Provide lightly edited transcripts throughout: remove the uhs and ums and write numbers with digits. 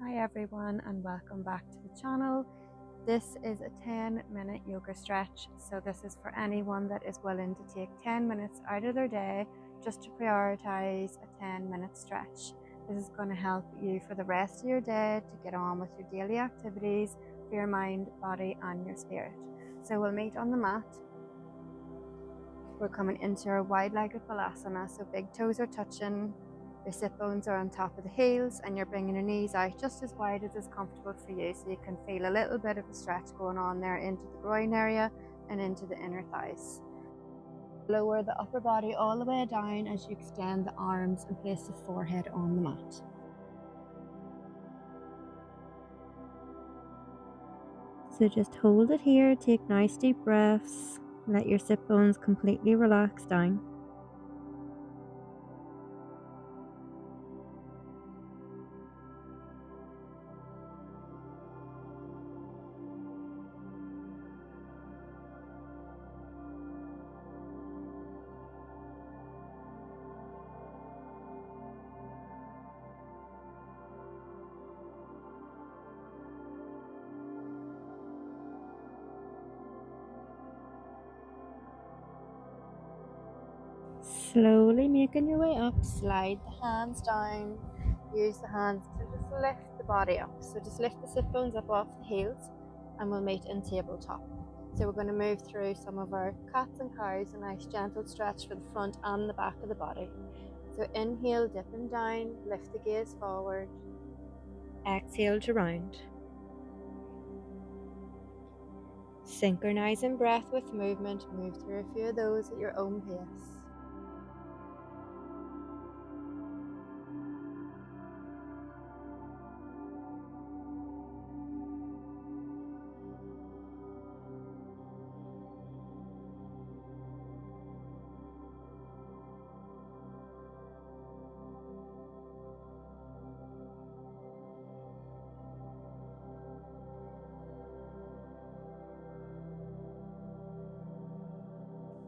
Hi everyone and welcome back to the channel. This is a 10-minute yoga stretch, so this is for anyone that is willing to take 10 minutes out of their day just to prioritize a 10-minute stretch. This is going to help you for the rest of your day to get on with your daily activities for your mind, body and your spirit. So we'll meet on the mat. We're coming into our wide-legged balasana, so big toes are touching, your sit bones are on top of the heels, and you're bringing your knees out just as wide as is comfortable for you, so you can feel a little bit of a stretch going on there into the groin area and into the inner thighs. Lower the upper body all the way down as you extend the arms and place the forehead on the mat. So just hold it here, take nice deep breaths, let your sit bones completely relax down. Slowly making your way up, slide the hands down, use the hands to just lift the body up. So just lift the sit bones up off the heels and we'll meet in tabletop. So we're going to move through some of our cats and cows, a nice gentle stretch for the front and the back of the body. So inhale, dipping down, lift the gaze forward. Exhale to round. Synchronizing breath with movement, move through a few of those at your own pace.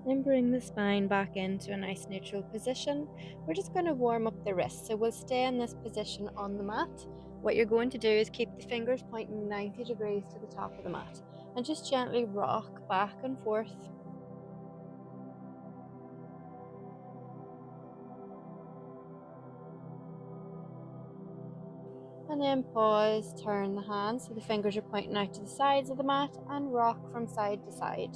Then bring the spine back into a nice neutral position. We're just going to warm up the wrists, so we'll stay in this position on the mat. What you're going to do is keep the fingers pointing 90 degrees to the top of the mat and just gently rock back and forth. And then pause, turn the hands so the fingers are pointing out to the sides of the mat and rock from side to side.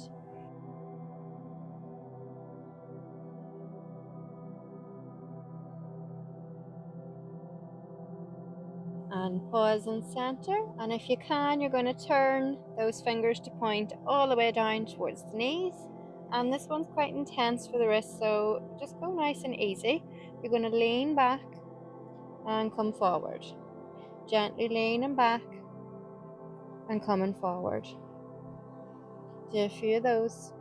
And pause and center, and if you can, you're going to turn those fingers to point all the way down towards the knees. And this one's quite intense for the wrist, so just go nice and easy. You're going to lean back and come forward, gently leaning back and coming forward. Do a few of those.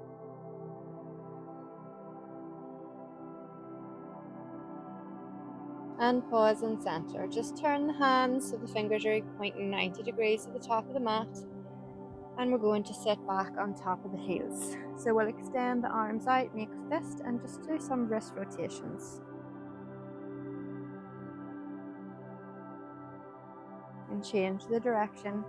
And pause and center. Just turn the hands so the fingers are pointing 90 degrees to the top of the mat. And we're going to sit back on top of the heels. So we'll extend the arms out, make a fist, and just do some wrist rotations. And change the direction.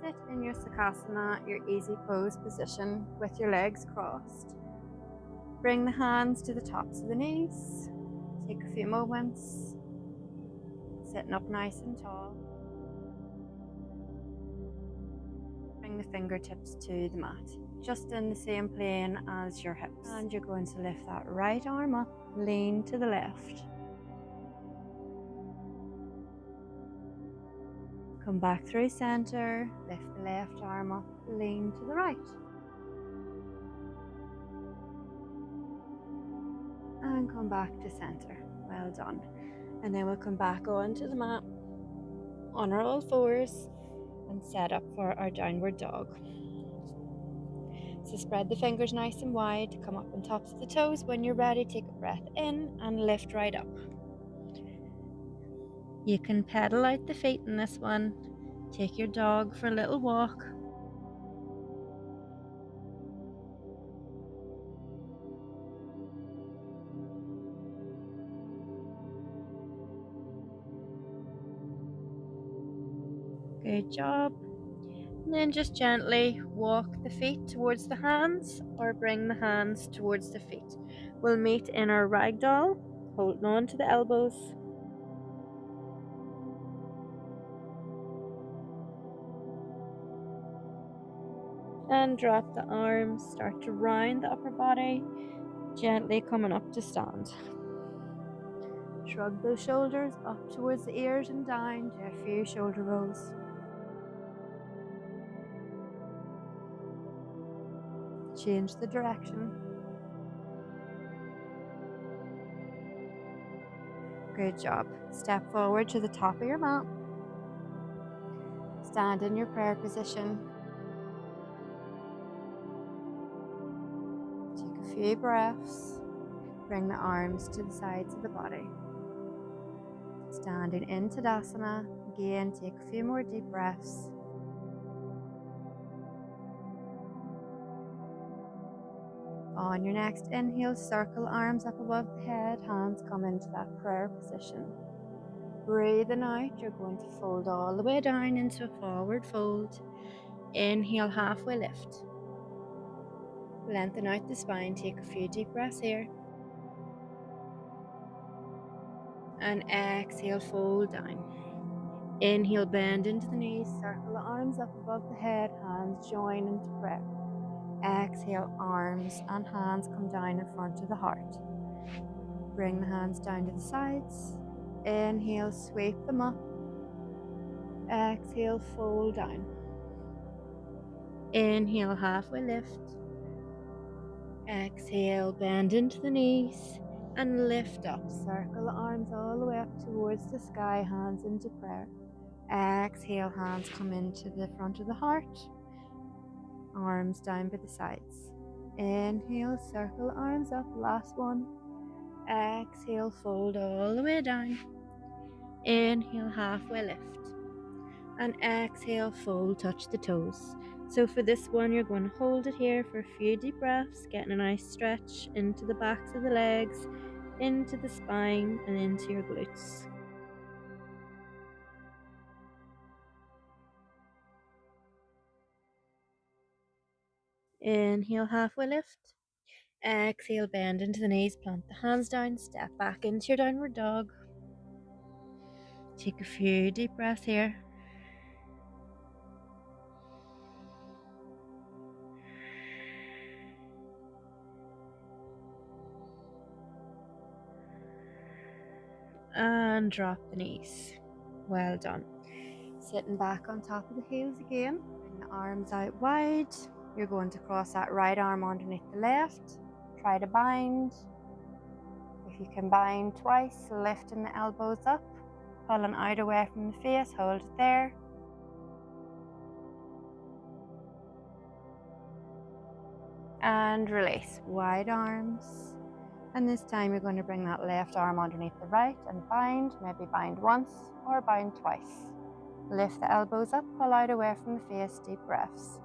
Sit in your Sukhasana, your easy pose position with your legs crossed. Bring the hands to the tops of the knees. Take a few moments. Sitting up nice and tall. Bring the fingertips to the mat, just in the same plane as your hips. And you're going to lift that right arm up, lean to the left. Come back through center, lift the left arm up, lean to the right. And come back to center. Well done. And then we'll come back onto the mat on our all fours and set up for our downward dog. So spread the fingers nice and wide, come up on tops of the toes. When you're ready, take a breath in and lift right up. You can pedal out the feet in this one. Take your dog for a little walk. Good job. And then just gently walk the feet towards the hands or bring the hands towards the feet. We'll meet in our ragdoll, holding on to the elbows. And drop the arms, start to round the upper body, gently coming up to stand. Shrug those shoulders up towards the ears and down to a few shoulder rolls. Change the direction. Good job. Step forward to the top of your mat. Stand in your prayer position. Take a few breaths. Bring the arms to the sides of the body. Standing in Tadasana. Again, take a few more deep breaths. On your next inhale, circle arms up above the head, hands come into that prayer position. Breathing out, you're going to fold all the way down into a forward fold. Inhale, halfway lift. Lengthen out the spine, take a few deep breaths here. And exhale, fold down. Inhale, bend into the knees, circle the arms up above the head, hands join into prayer. Exhale, arms and hands come down in front of the heart. Bring the hands down to the sides. Inhale, sweep them up. Exhale, fold down. Inhale, halfway lift. Exhale, bend into the knees and lift up. Circle the arms all the way up towards the sky, hands into prayer. Exhale, hands come into the front of the heart. Arms down by the sides. Inhale, circle arms up, last one. Exhale, fold all the way down. Inhale, halfway lift. And exhale, fold, touch the toes. So for this one, you're going to hold it here for a few deep breaths, getting a nice stretch into the backs of the legs, into the spine, and into your glutes. Inhale, halfway lift. Exhale, bend into the knees, plant the hands down, step back into your downward dog. Take a few deep breaths here. And drop the knees. Well done. Sitting back on top of the heels again. Bring the arms out wide. You're going to cross that right arm underneath the left. Try to bind. If you can bind twice, lifting the elbows up, pulling out away from the face, hold it there. And release. Wide arms. And this time you're going to bring that left arm underneath the right and bind. Maybe bind once or bind twice. Lift the elbows up, pull out away from the face, deep breaths.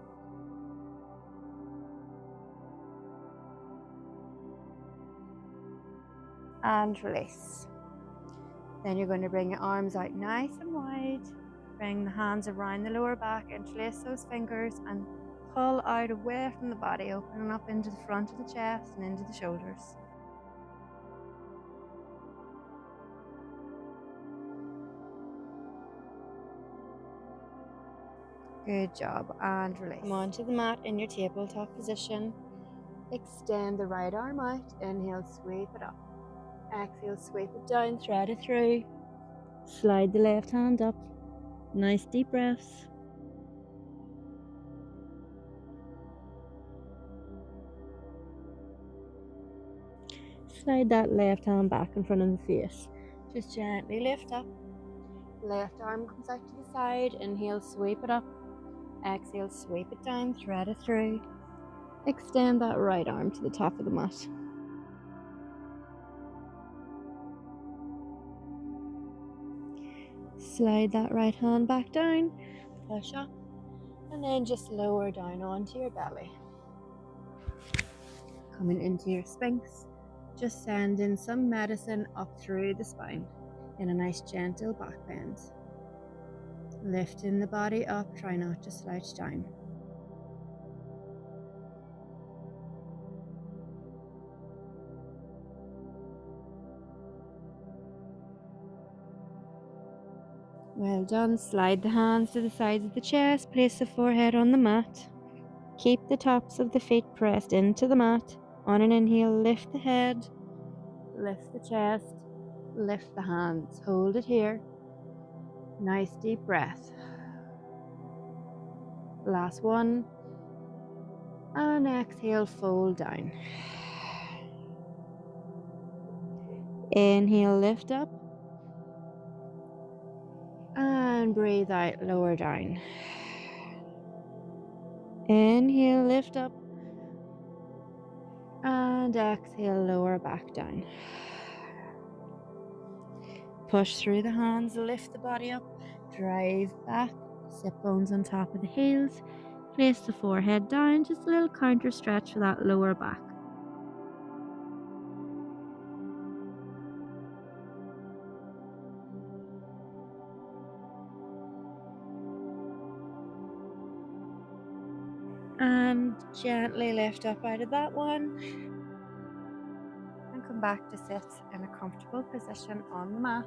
And release. Then you're going to bring your arms out nice and wide. Bring the hands around the lower back, interlace those fingers and pull out away from the body, opening up into the front of the chest and into the shoulders. Good job, and release. Come onto the mat in your tabletop position. Extend the right arm out. Inhale, sweep it up. Exhale, sweep it down, thread it through. Slide the left hand up. Nice deep breaths. Slide that left hand back in front of the face. Just gently lift up. Left arm comes out to the side. Inhale, sweep it up. Exhale, sweep it down, thread it through. Extend that right arm to the top of the mat. Slide that right hand back down, push up, and then just lower down onto your belly. Coming into your Sphinx, just sending some medicine up through the spine in a nice gentle back bend. Lifting the body up, try not to slouch down. Well done. Slide the hands to the sides of the chest, place the forehead on the mat. Keep the tops of the feet pressed into the mat. On an inhale, lift the head, lift the chest, lift the hands. Hold it here. Nice deep breath. Last one. And exhale, fold down. Inhale, lift up. And breathe out, lower down. Inhale, lift up. And exhale, lower back down. Push through the hands, lift the body up, drive back, sit bones on top of the heels, place the forehead down, just a little counter stretch for that lower back. And gently lift up out of that one. And come back to sit in a comfortable position on the mat.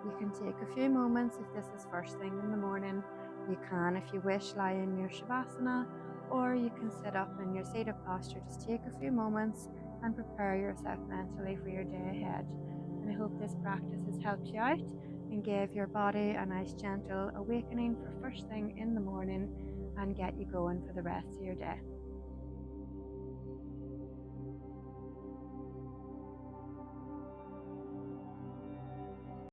You can take a few moments if this is first thing in the morning. You can, if you wish, lie in your Shavasana, or you can sit up in your seated posture. Just take a few moments and prepare yourself mentally for your day ahead. And I hope this practice has helped you out and gave your body a nice gentle awakening for first thing in the morning and get you going for the rest of your day.